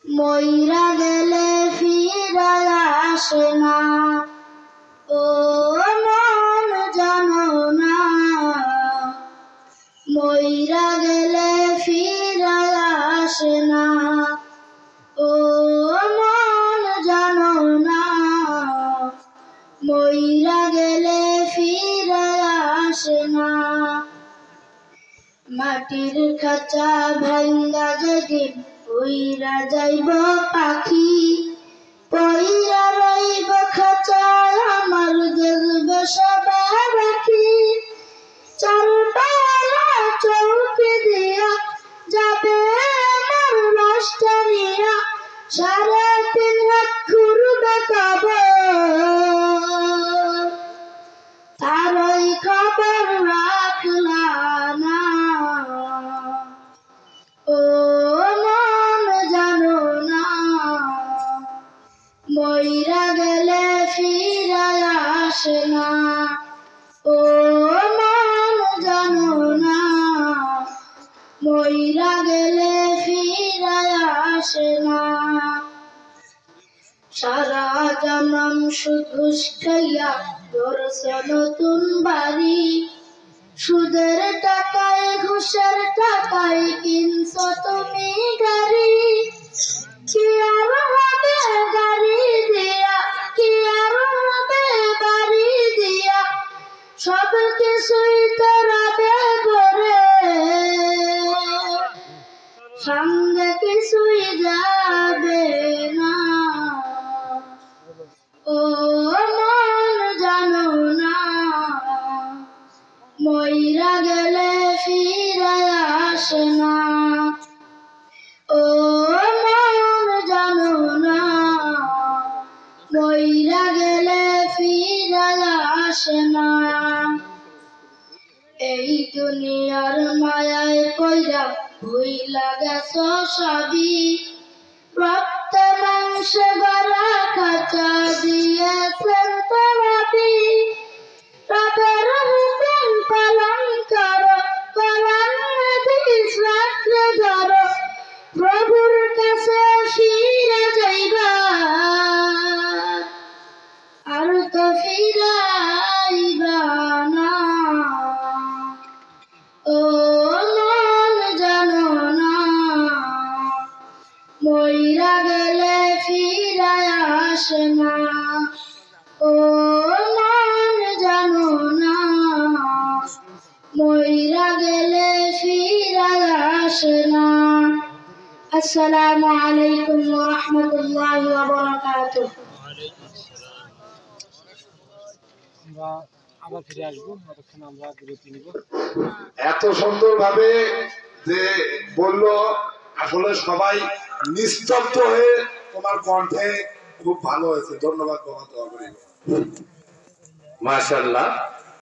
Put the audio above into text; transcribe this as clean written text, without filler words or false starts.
মইরা গেলে ফিরা আসে না, ও মন জানো না। মইরা গেলে ফিরা আসে না, ও মন জানো না। মইরা গেলে ফিরা আসে না। মাটির খাঁচা ভাঙ্গা যেদিন উইরা যাইব পাখি, পইরা রইব খাঁচায় আমার দেখবে সবাই রাখি। চারপালা চৌকি দিয়া যাবে আমার লাশটা নিয়া, 3.5 হাত ঘুরবে কবর, তার ওই খবর রাখলা না। ও মন জানো না, মইরা গেলে ফিরা আসে না, ও মন জানো না। মইরা গেলে ফিরা আসে না। সারা জনম সুদ ঘুষ খাইয়া গড়ছে নতুন বাড়ি, সুদের টাকায় ঘুষের টাকায় কিনছো তুমি গাড়ি। কি আর হবে গাড়ি দিয়া, কি আর হবে বাড়ি দিয়া, সব কিছুই তোরাবে করে, সঙ্গে কিছুই যাবে না। ও মন জানো না, মইরা গেলে ফিরা আসে না, ও মন জানো না। মইরা গেলে ফিরা আসে না। এই দুনিয়ার মায়ায় কইরা ভুইলা গেছো সবই, রক্তে মাংসে গড়া খাঁচা দিয়েছেন তো রবি। রবের হুকুম পালন করো, কোরআন হাদিস রাখলে ধরো, প্রভুর কাছে ফিরে যাইবা আর তো ফিরাইবা না। ও মন জানো না, মইরা গেলে ফিরা আসে না, ও মন জানো না। মইরা গেলে ফিরা আসে না। আসসালামু আলাইকুম ওয়া রাহমাতুল্লাহি ওয়া বারাকাতুহু। আমরা আবার ফিরে আসবো, ততক্ষণ আমরা বিরতি নিব। এত সুন্দরভাবে যে বললো, আসলে সবাই নিস্তব্ধ হয়ে, তোমার কণ্ঠে খুব ভালো হয়েছে। ধন্যবাদ বাবা, দোয়া করি। মাশাআল্লাহ।